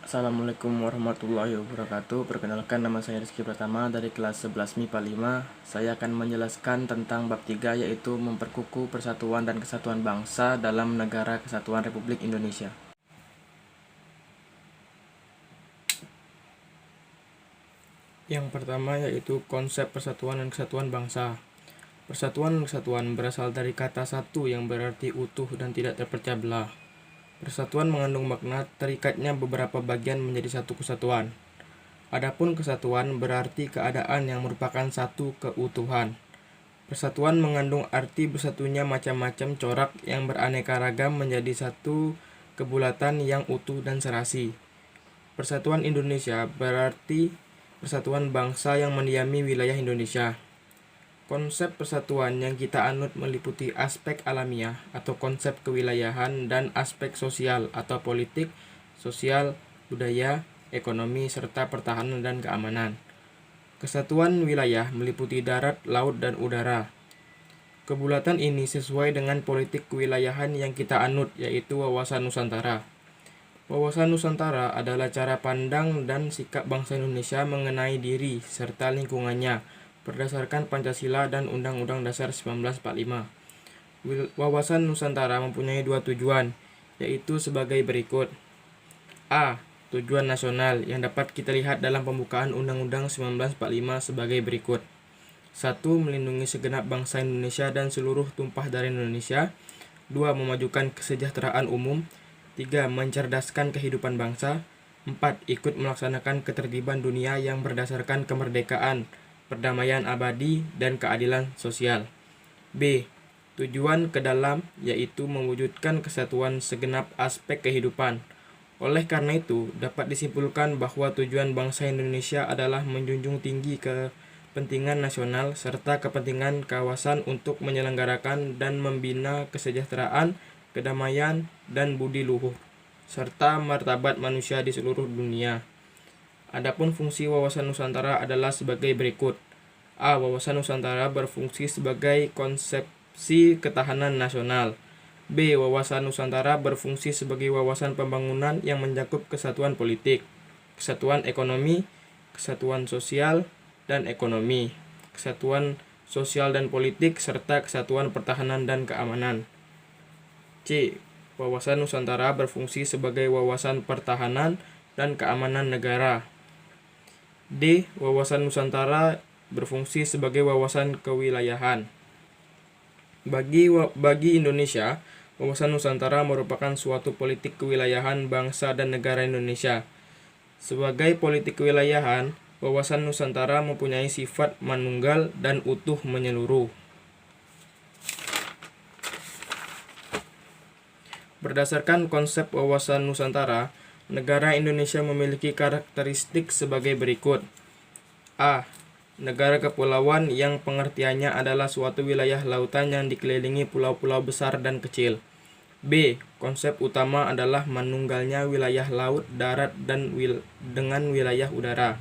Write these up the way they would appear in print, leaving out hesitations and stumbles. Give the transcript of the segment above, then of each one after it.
Assalamualaikum warahmatullahi wabarakatuh. Perkenalkan, nama saya Rizky Pratama dari kelas 11 MIPA 5. Saya akan menjelaskan tentang bab 3, yaitu memperkukuh persatuan dan kesatuan bangsa dalam Negara Kesatuan Republik Indonesia. Yang pertama yaitu konsep persatuan dan kesatuan bangsa. Persatuan dan kesatuan berasal dari kata satu yang berarti utuh dan tidak terpecah belah. Persatuan mengandung makna terikatnya beberapa bagian menjadi satu kesatuan. Adapun kesatuan berarti keadaan yang merupakan satu keutuhan. Persatuan mengandung arti bersatunya macam-macam corak yang beraneka ragam menjadi satu kebulatan yang utuh dan serasi. Persatuan Indonesia berarti persatuan bangsa yang mendiami wilayah Indonesia. Konsep persatuan yang kita anut meliputi aspek alamiah atau konsep kewilayahan dan aspek sosial atau politik, sosial, budaya, ekonomi, serta pertahanan dan keamanan. Kesatuan wilayah meliputi darat, laut, dan udara. Kebulatan ini sesuai dengan politik kewilayahan yang kita anut, yaitu wawasan Nusantara. Wawasan Nusantara adalah cara pandang dan sikap bangsa Indonesia mengenai diri serta lingkungannya berdasarkan Pancasila dan Undang-Undang Dasar 1945. Wawasan Nusantara mempunyai dua tujuan, yaitu sebagai berikut. A. Tujuan nasional yang dapat kita lihat dalam pembukaan Undang-Undang 1945 sebagai berikut. 1. Melindungi segenap bangsa Indonesia dan seluruh tumpah darah Indonesia. 2. Memajukan kesejahteraan umum. 3. Mencerdaskan kehidupan bangsa. 4. Ikut melaksanakan ketertiban dunia yang berdasarkan kemerdekaan, perdamaian abadi, dan keadilan sosial. B. Tujuan ke dalam, yaitu mewujudkan kesatuan segenap aspek kehidupan. Oleh karena itu, dapat disimpulkan bahwa tujuan bangsa Indonesia adalah menjunjung tinggi kepentingan nasional serta kepentingan kawasan untuk menyelenggarakan dan membina kesejahteraan, kedamaian, dan budi luhur, serta martabat manusia di seluruh dunia. Adapun fungsi wawasan Nusantara adalah sebagai berikut. A. Wawasan Nusantara berfungsi sebagai konsepsi ketahanan nasional. B. Wawasan Nusantara berfungsi sebagai wawasan pembangunan yang mencakup kesatuan politik, kesatuan ekonomi, kesatuan sosial dan ekonomi, kesatuan sosial dan politik, serta kesatuan pertahanan dan keamanan. C. Wawasan Nusantara berfungsi sebagai wawasan pertahanan dan keamanan negara. D. Wawasan Nusantara berfungsi sebagai wawasan kewilayahan. Bagi Indonesia, wawasan Nusantara merupakan suatu politik kewilayahan bangsa dan negara Indonesia. Sebagai politik kewilayahan, wawasan Nusantara mempunyai sifat manunggal dan utuh menyeluruh. Berdasarkan konsep wawasan Nusantara, negara Indonesia memiliki karakteristik sebagai berikut. A. Negara kepulauan yang pengertiannya adalah suatu wilayah lautan yang dikelilingi pulau-pulau besar dan kecil. B. Konsep utama adalah manunggalnya wilayah laut, darat, dan dengan wilayah udara.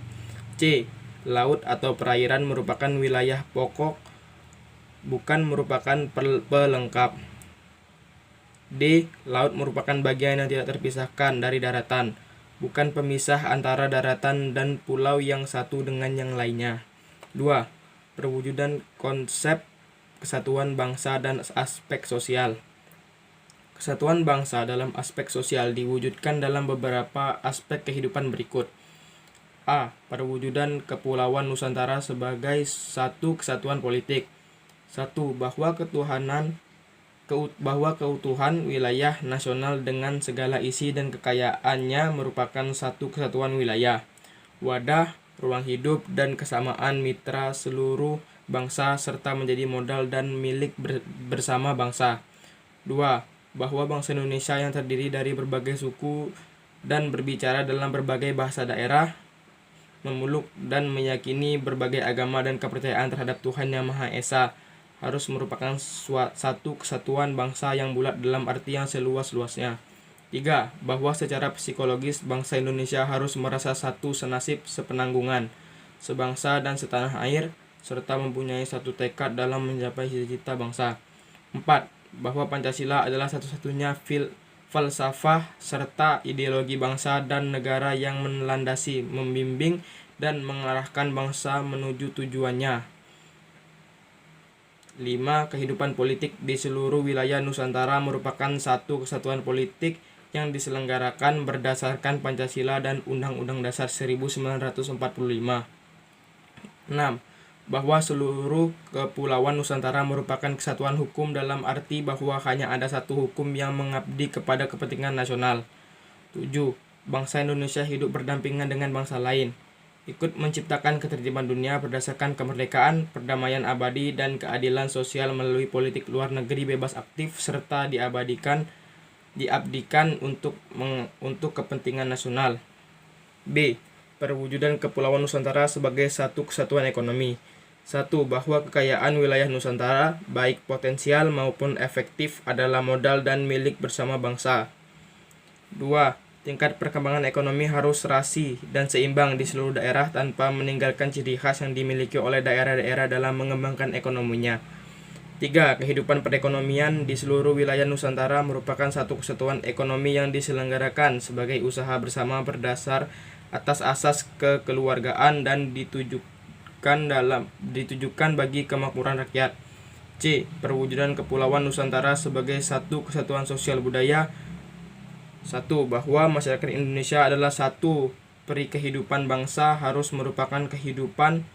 C. Laut atau perairan merupakan wilayah pokok, bukan merupakan pelengkap. D. Laut merupakan bagian yang tidak terpisahkan dari daratan, bukan pemisah antara daratan dan pulau yang satu dengan yang lainnya. 2. Perwujudan konsep kesatuan bangsa dan aspek sosial. Kesatuan bangsa dalam aspek sosial diwujudkan dalam beberapa aspek kehidupan berikut. A. Perwujudan Kepulauan Nusantara sebagai satu kesatuan politik. 1. Bahwa keutuhan wilayah nasional dengan segala isi dan kekayaannya merupakan satu kesatuan wilayah, wadah, ruang hidup, dan kesamaan mitra seluruh bangsa serta menjadi modal dan milik bersama bangsa. 2. Bahwa bangsa Indonesia yang terdiri dari berbagai suku dan berbicara dalam berbagai bahasa daerah, memeluk dan meyakini berbagai agama dan kepercayaan terhadap Tuhan Yang Maha Esa harus merupakan satu kesatuan bangsa yang bulat dalam arti yang seluas-luasnya. 3. Bahwa secara psikologis bangsa Indonesia harus merasa satu senasib, sepenanggungan, sebangsa dan setanah air, serta mempunyai satu tekad dalam mencapai cita-cita bangsa. 4. Bahwa Pancasila adalah satu-satunya falsafah, serta ideologi bangsa dan negara yang melandasi, membimbing, dan mengarahkan bangsa menuju tujuannya. 5. Kehidupan politik di seluruh wilayah Nusantara merupakan satu kesatuan politik yang diselenggarakan berdasarkan Pancasila dan Undang-Undang Dasar 1945. 6. Bahwa seluruh kepulauan Nusantara merupakan kesatuan hukum dalam arti bahwa hanya ada satu hukum yang mengabdi kepada kepentingan nasional. 7. Bangsa Indonesia hidup berdampingan dengan bangsa lain, ikut menciptakan ketertiban dunia berdasarkan kemerdekaan, perdamaian abadi, dan keadilan sosial melalui politik luar negeri bebas aktif, serta diabdikan untuk kepentingan nasional. B. Perwujudan Kepulauan Nusantara sebagai satu kesatuan ekonomi. 1. Bahwa kekayaan wilayah Nusantara, baik potensial maupun efektif, adalah modal dan milik bersama bangsa. 2. Tingkat perkembangan ekonomi harus serasi dan seimbang di seluruh daerah tanpa meninggalkan ciri khas yang dimiliki oleh daerah-daerah dalam mengembangkan ekonominya. 3. Kehidupan perekonomian di seluruh wilayah Nusantara merupakan satu kesatuan ekonomi yang diselenggarakan sebagai usaha bersama berdasar atas asas kekeluargaan dan ditujukan bagi kemakmuran rakyat. C. Perwujudan Kepulauan Nusantara sebagai satu kesatuan sosial budaya. 1. Bahwa masyarakat Indonesia adalah satu peri kehidupan bangsa harus merupakan kehidupan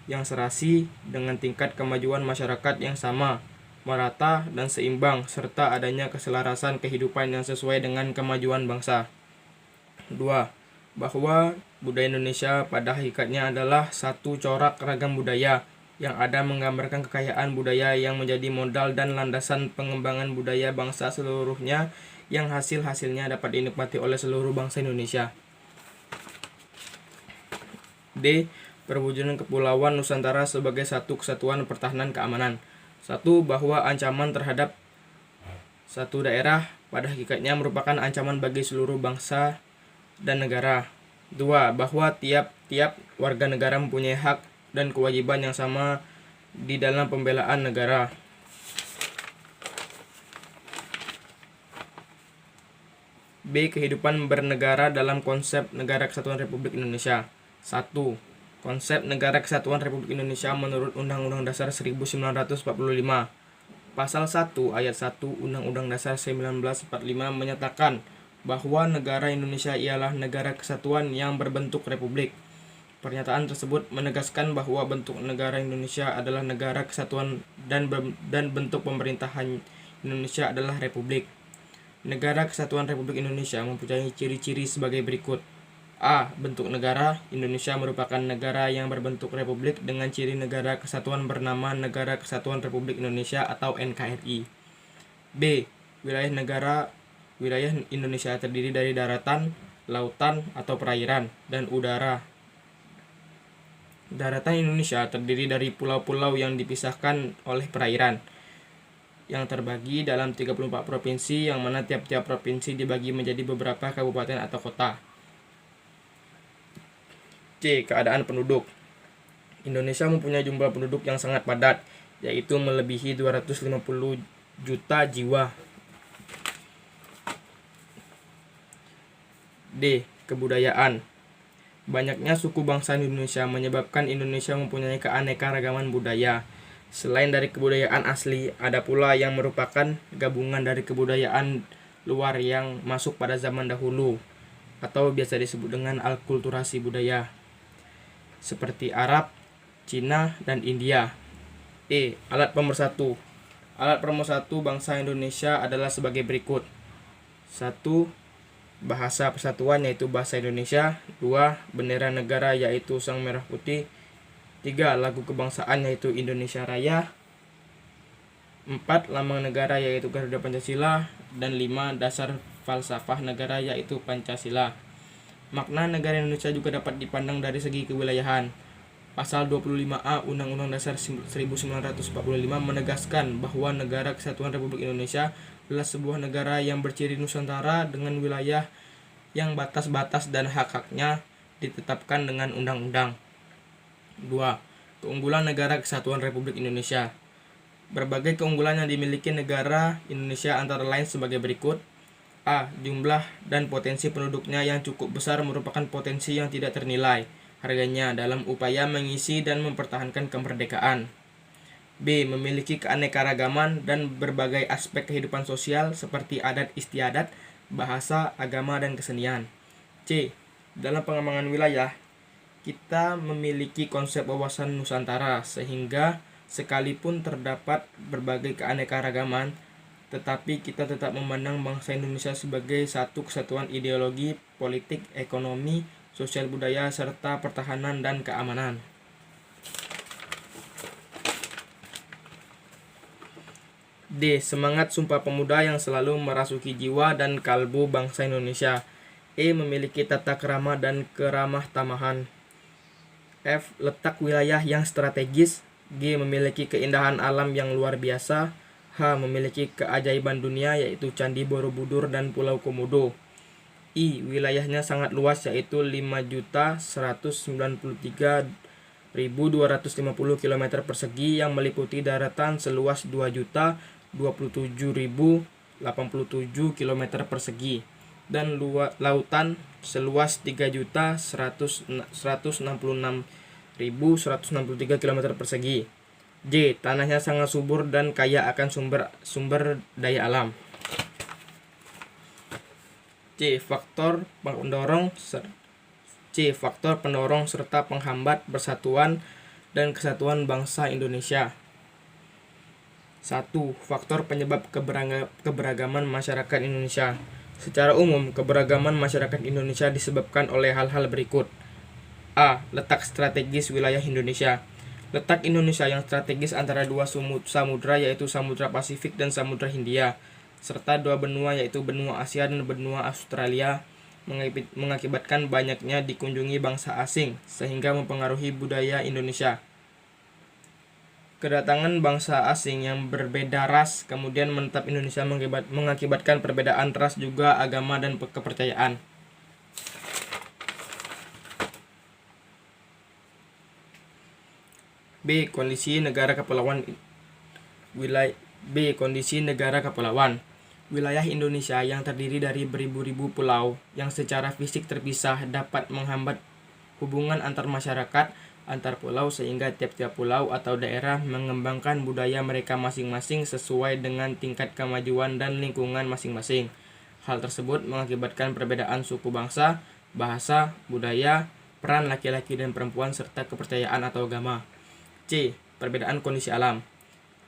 yang serasi dengan tingkat kemajuan masyarakat yang sama, merata, dan seimbang, serta adanya keselarasan kehidupan yang sesuai dengan kemajuan bangsa. 2. Bahwa budaya Indonesia pada hakikatnya adalah satu corak ragam budaya yang ada menggambarkan kekayaan budaya yang menjadi modal dan landasan pengembangan budaya bangsa seluruhnya yang hasil-hasilnya dapat dinikmati oleh seluruh bangsa Indonesia. D. Perwujudan Kepulauan Nusantara sebagai satu kesatuan pertahanan keamanan. 1. Bahwa ancaman terhadap satu daerah pada hakikatnya merupakan ancaman bagi seluruh bangsa dan negara. 2. Bahwa tiap-tiap warga negara mempunyai hak dan kewajiban yang sama di dalam pembelaan negara. B. Kehidupan bernegara dalam konsep Negara Kesatuan Republik Indonesia. 1. Konsep Negara Kesatuan Republik Indonesia menurut Undang-Undang Dasar 1945. Pasal 1 ayat 1 Undang-Undang Dasar 1945 menyatakan bahwa negara Indonesia ialah negara kesatuan yang berbentuk republik. Pernyataan tersebut menegaskan bahwa bentuk negara Indonesia adalah negara kesatuan dan bentuk pemerintahan Indonesia adalah republik. Negara Kesatuan Republik Indonesia mempunyai ciri-ciri sebagai berikut. A. Bentuk negara. Indonesia merupakan negara yang berbentuk republik dengan ciri negara kesatuan bernama Negara Kesatuan Republik Indonesia atau NKRI. B. Wilayah Indonesia terdiri dari daratan, lautan atau perairan, dan udara. Daratan Indonesia terdiri dari pulau-pulau yang dipisahkan oleh perairan, yang terbagi dalam 34 provinsi, yang mana tiap-tiap provinsi dibagi menjadi beberapa kabupaten atau kota. C. Keadaan penduduk. Indonesia mempunyai jumlah penduduk yang sangat padat, yaitu melebihi 250 juta jiwa. D. Kebudayaan. Banyaknya suku bangsa Indonesia menyebabkan Indonesia mempunyai keanekaragaman budaya. Selain dari kebudayaan asli, ada pula yang merupakan gabungan dari kebudayaan luar yang masuk pada zaman dahulu, atau biasa disebut dengan alkulturasi budaya, seperti Arab, Cina, dan India. E. Alat pemersatu. Alat pemersatu bangsa Indonesia adalah sebagai berikut. 1. Bahasa persatuan yaitu bahasa Indonesia. 2. Bendera negara yaitu sang merah putih. 3. Lagu kebangsaan yaitu Indonesia Raya. 4. Lambang negara yaitu Garuda Pancasila. Dan 5. Dasar falsafah negara yaitu Pancasila. Makna negara Indonesia juga dapat dipandang dari segi kewilayahan. Pasal 25A Undang-Undang Dasar 1945 menegaskan bahwa Negara Kesatuan Republik Indonesia adalah sebuah negara yang berciri Nusantara dengan wilayah yang batas-batas dan hak-haknya ditetapkan dengan undang-undang. 2. Keunggulan Negara Kesatuan Republik Indonesia. Berbagai keunggulan yang dimiliki negara Indonesia antara lain sebagai berikut. A. Jumlah dan potensi penduduknya yang cukup besar merupakan potensi yang tidak ternilai harganya dalam upaya mengisi dan mempertahankan kemerdekaan. B. Memiliki keanekaragaman dan berbagai aspek kehidupan sosial seperti adat istiadat, bahasa, agama, dan kesenian. C. Dalam pengembangan wilayah, kita memiliki konsep wawasan Nusantara sehingga sekalipun terdapat berbagai keanekaragaman, tetapi kita tetap memandang bangsa Indonesia sebagai satu kesatuan ideologi, politik, ekonomi, sosial budaya, serta pertahanan dan keamanan. D. Semangat Sumpah Pemuda yang selalu merasuki jiwa dan kalbu bangsa Indonesia. E. Memiliki tata krama dan keramah tamahan. F. Letak wilayah yang strategis. G. Memiliki keindahan alam yang luar biasa. H. Memiliki keajaiban dunia yaitu Candi Borobudur dan Pulau Komodo. I. Wilayahnya sangat luas yaitu 5.193.250 km persegi yang meliputi daratan seluas 2.027.087 km persegi dan lautan seluas 3.166.163 km persegi. J. Tanahnya sangat subur dan kaya akan sumber daya alam. C. Faktor pendorong serta penghambat persatuan dan kesatuan bangsa Indonesia. 1. Faktor penyebab keberagaman masyarakat Indonesia. Secara umum, keberagaman masyarakat Indonesia disebabkan oleh hal-hal berikut. A. Letak strategis wilayah Indonesia. Letak Indonesia yang strategis antara dua samudra yaitu Samudra Pasifik dan Samudra Hindia, serta dua benua yaitu benua Asia dan benua Australia, mengakibatkan banyaknya dikunjungi bangsa asing sehingga mempengaruhi budaya Indonesia. Kedatangan bangsa asing yang berbeda ras kemudian menetap Indonesia mengakibatkan perbedaan ras juga agama dan kepercayaan. B. Kondisi negara kepulauan. Wilayah Indonesia yang terdiri dari beribu-ribu pulau yang secara fisik terpisah dapat menghambat hubungan antar masyarakat antar pulau sehingga tiap-tiap pulau atau daerah mengembangkan budaya mereka masing-masing sesuai dengan tingkat kemajuan dan lingkungan masing-masing. Hal tersebut mengakibatkan perbedaan suku bangsa, bahasa, budaya, peran laki-laki dan perempuan serta kepercayaan atau agama. C. Perbedaan kondisi alam.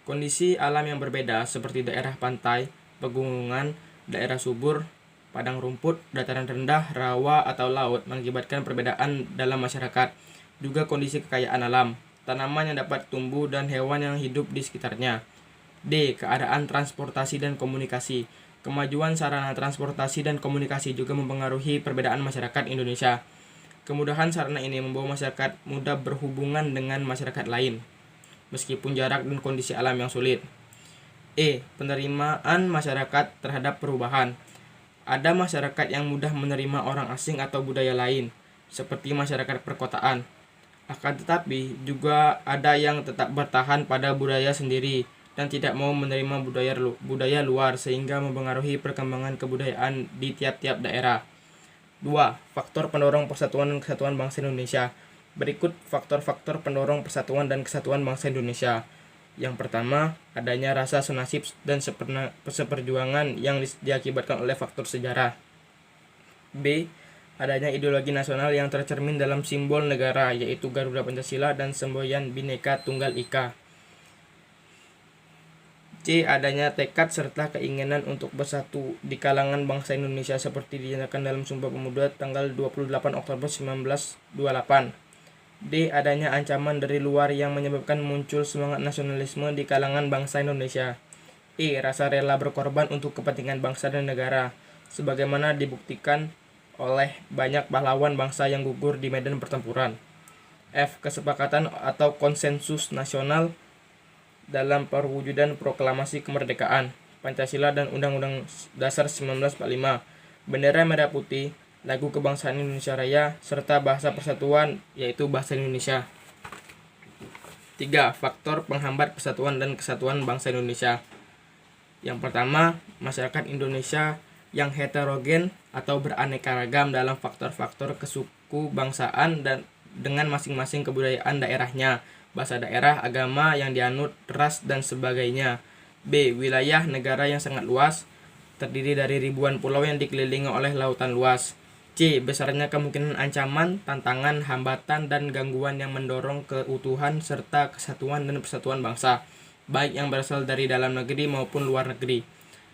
Kondisi alam yang berbeda seperti daerah pantai, pegunungan, daerah subur, padang rumput, dataran rendah, rawa, atau laut mengakibatkan perbedaan dalam masyarakat. Juga kondisi kekayaan alam, tanaman yang dapat tumbuh dan hewan yang hidup di sekitarnya. D. Keadaan transportasi dan komunikasi. Kemajuan sarana transportasi dan komunikasi juga mempengaruhi perbedaan masyarakat Indonesia. Kemudahan sarana ini membawa masyarakat mudah berhubungan dengan masyarakat lain, meskipun jarak dan kondisi alam yang sulit. E. Penerimaan masyarakat terhadap perubahan. Ada masyarakat yang mudah menerima orang asing atau budaya lain, seperti masyarakat perkotaan. Akan tetapi, juga ada yang tetap bertahan pada budaya sendiri dan tidak mau menerima budaya luar sehingga mempengaruhi perkembangan kebudayaan di tiap-tiap daerah. 2. Faktor pendorong persatuan dan kesatuan bangsa Indonesia. Berikut faktor-faktor pendorong persatuan dan kesatuan bangsa Indonesia. Yang pertama, adanya rasa senasib dan seperjuangan yang diakibatkan oleh faktor sejarah. B. Adanya ideologi nasional yang tercermin dalam simbol negara, yaitu Garuda Pancasila dan semboyan Bhinneka Tunggal Ika. C. Adanya tekad serta keinginan untuk bersatu di kalangan bangsa Indonesia seperti dinyatakan dalam Sumpah Pemuda tanggal 28 Oktober 1928. D. Adanya ancaman dari luar yang menyebabkan muncul semangat nasionalisme di kalangan bangsa Indonesia. E. Rasa rela berkorban untuk kepentingan bangsa dan negara, sebagaimana dibuktikan oleh banyak pahlawan bangsa yang gugur di medan pertempuran. F. Kesepakatan atau konsensus nasional dalam perwujudan proklamasi kemerdekaan, Pancasila dan Undang-Undang Dasar 1945, bendera merah putih, lagu kebangsaan Indonesia Raya, serta bahasa persatuan yaitu bahasa Indonesia. 3. Faktor penghambat persatuan dan kesatuan bangsa Indonesia. Yang pertama, masyarakat Indonesia yang heterogen atau beraneka ragam dalam faktor-faktor kesuku bangsaan dan dengan masing-masing kebudayaan daerahnya, bahasa daerah, agama yang dianut, ras, dan sebagainya. B. Wilayah negara yang sangat luas, terdiri dari ribuan pulau yang dikelilingi oleh lautan luas. C. Besarnya kemungkinan ancaman, tantangan, hambatan, dan gangguan yang mendorong keutuhan serta kesatuan dan persatuan bangsa, baik yang berasal dari dalam negeri maupun luar negeri.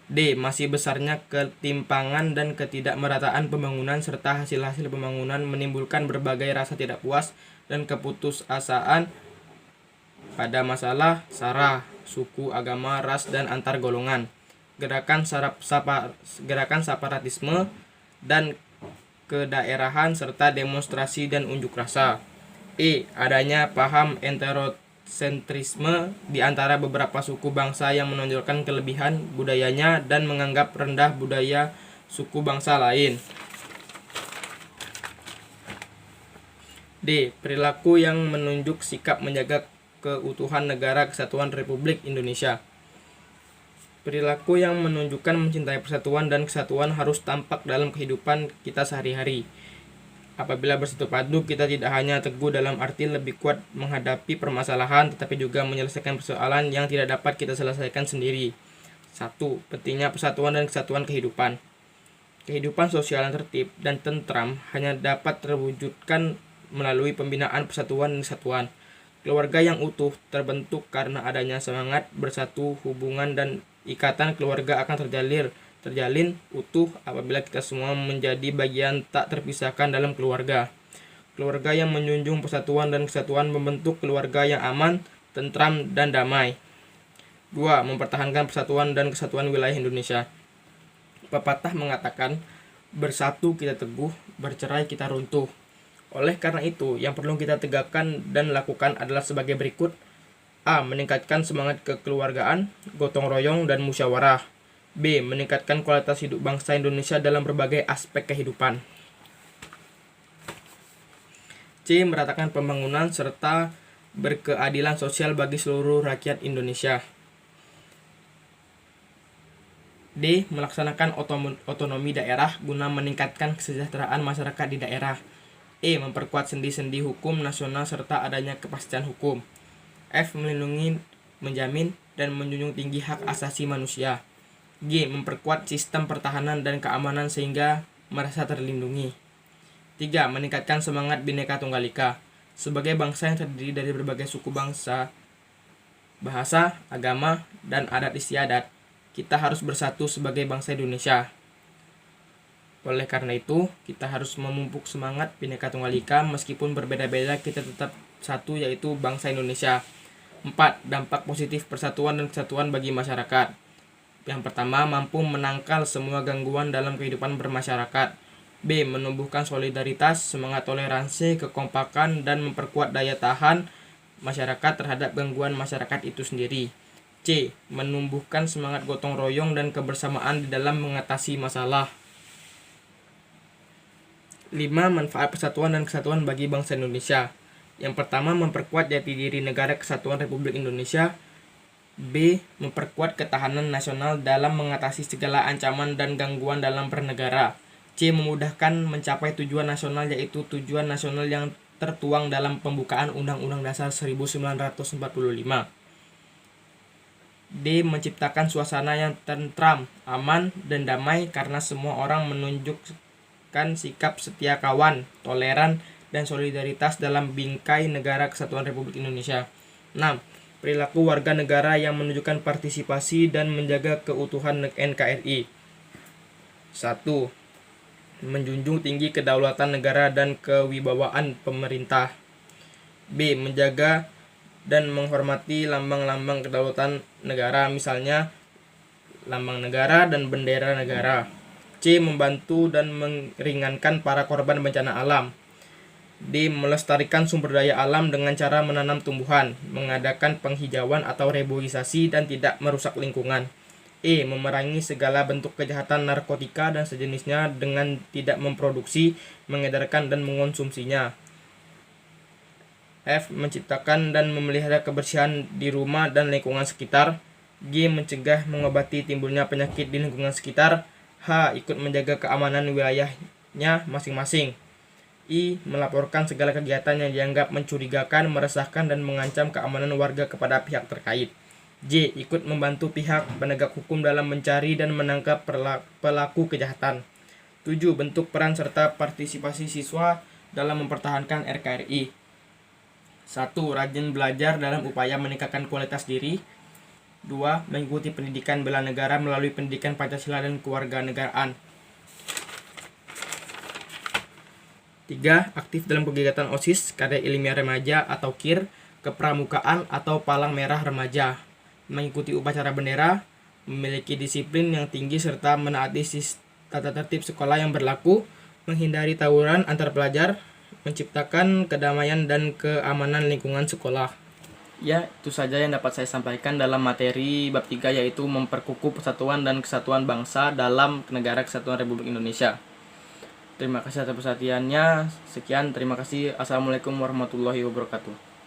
D. Masih besarnya ketimpangan dan ketidakmerataan pembangunan serta hasil-hasil pembangunan menimbulkan berbagai rasa tidak puas dan keputusasaan pada masalah sara, suku, agama, ras, dan antar golongan. Gerakan separatisme dan kedaerahan serta demonstrasi dan unjuk rasa. E. Adanya paham enterosentrisme di antara beberapa suku bangsa yang menonjolkan kelebihan budayanya dan menganggap rendah budaya suku bangsa lain. D. Perilaku yang menunjuk sikap menjaga keutuhan negara kesatuan Republik Indonesia. Perilaku yang menunjukkan mencintai persatuan dan kesatuan harus tampak dalam kehidupan kita sehari-hari. Apabila bersatu padu, kita tidak hanya teguh dalam arti lebih kuat menghadapi permasalahan, tetapi juga menyelesaikan persoalan yang tidak dapat kita selesaikan sendiri. 1. Pentingnya persatuan dan kesatuan kehidupan. Kehidupan sosial yang tertib dan tentram hanya dapat terwujudkan melalui pembinaan persatuan dan kesatuan. Keluarga yang utuh terbentuk karena adanya semangat bersatu, hubungan dan ikatan keluarga akan terjalin utuh apabila kita semua menjadi bagian tak terpisahkan dalam keluarga. Keluarga yang menjunjung persatuan dan kesatuan membentuk keluarga yang aman, tentram, dan damai. 2. Mempertahankan persatuan dan kesatuan wilayah Indonesia. Pepatah mengatakan, bersatu kita teguh, bercerai kita runtuh. Oleh karena itu, yang perlu kita tegakkan dan lakukan adalah sebagai berikut. A. Meningkatkan semangat kekeluargaan, gotong royong, dan musyawarah. B. Meningkatkan kualitas hidup bangsa Indonesia dalam berbagai aspek kehidupan. C. Meratakan pembangunan serta berkeadilan sosial bagi seluruh rakyat Indonesia. D. Melaksanakan otonomi daerah guna meningkatkan kesejahteraan masyarakat di daerah. E. Memperkuat sendi-sendi hukum nasional serta adanya kepastian hukum. F. Melindungi, menjamin, dan menjunjung tinggi hak asasi manusia. G. Memperkuat sistem pertahanan dan keamanan sehingga merasa terlindungi. 3. Meningkatkan semangat Bhinneka Tunggal Ika. Sebagai bangsa yang terdiri dari berbagai suku bangsa, bahasa, agama, dan adat istiadat, kita harus bersatu sebagai bangsa Indonesia. Oleh karena itu, kita harus memupuk semangat Bhinneka Tunggal Ika meskipun berbeda-beda kita tetap satu, yaitu bangsa Indonesia. 4. Dampak positif persatuan dan kesatuan bagi masyarakat. Yang pertama, mampu menangkal semua gangguan dalam kehidupan bermasyarakat. B. Menumbuhkan solidaritas, semangat toleransi, kekompakan, dan memperkuat daya tahan masyarakat terhadap gangguan masyarakat itu sendiri. C. Menumbuhkan semangat gotong royong dan kebersamaan di dalam mengatasi masalah. 5. Manfaat persatuan dan kesatuan bagi bangsa Indonesia. Yang pertama, memperkuat jati diri negara kesatuan Republik Indonesia. B. Memperkuat ketahanan nasional dalam mengatasi segala ancaman dan gangguan dalam bernegara. C. Memudahkan mencapai tujuan nasional, yaitu tujuan nasional yang tertuang dalam pembukaan Undang-Undang Dasar 1945. D. Menciptakan suasana yang tentram, aman, dan damai karena semua orang menunjukkan sikap setia kawan, toleran, dan solidaritas dalam bingkai negara kesatuan Republik Indonesia. 6. Perilaku warga negara yang menunjukkan partisipasi dan menjaga keutuhan NKRI. 1. Menjunjung tinggi kedaulatan negara dan kewibawaan pemerintah. B. Menjaga dan menghormati lambang-lambang kedaulatan negara, misalnya lambang negara dan bendera negara. C. Membantu dan meringankan para korban bencana alam. D. Melestarikan sumber daya alam dengan cara menanam tumbuhan, mengadakan penghijauan atau reboisasi dan tidak merusak lingkungan. E. Memerangi segala bentuk kejahatan narkotika dan sejenisnya dengan tidak memproduksi, mengedarkan, dan mengonsumsinya. F. Menciptakan dan memelihara kebersihan di rumah dan lingkungan sekitar. G. Mencegah mengobati timbulnya penyakit di lingkungan sekitar. H. Ikut menjaga keamanan wilayahnya masing-masing. I. Melaporkan segala kegiatan yang dianggap mencurigakan, meresahkan, dan mengancam keamanan warga kepada pihak terkait. J. Ikut membantu pihak penegak hukum dalam mencari dan menangkap pelaku kejahatan. 7. Bentuk peran serta partisipasi siswa dalam mempertahankan RKRI. 1. Rajin belajar dalam upaya meningkatkan kualitas diri. 2. Mengikuti pendidikan bela negara melalui pendidikan Pancasila dan kewarganegaraan. 3. Aktif dalam kegiatan OSIS, karya ilmiah remaja atau KIR, kepramukaan atau palang merah remaja. Mengikuti upacara bendera, memiliki disiplin yang tinggi serta menaati tata tertib sekolah yang berlaku, menghindari tawuran antar pelajar, menciptakan kedamaian dan keamanan lingkungan sekolah. Ya, itu saja yang dapat saya sampaikan dalam materi bab 3, yaitu memperkukuh persatuan dan kesatuan bangsa dalam Negara Kesatuan Republik Indonesia. Terima kasih atas perhatiannya. Sekian, terima kasih. Assalamualaikum warahmatullahi wabarakatuh.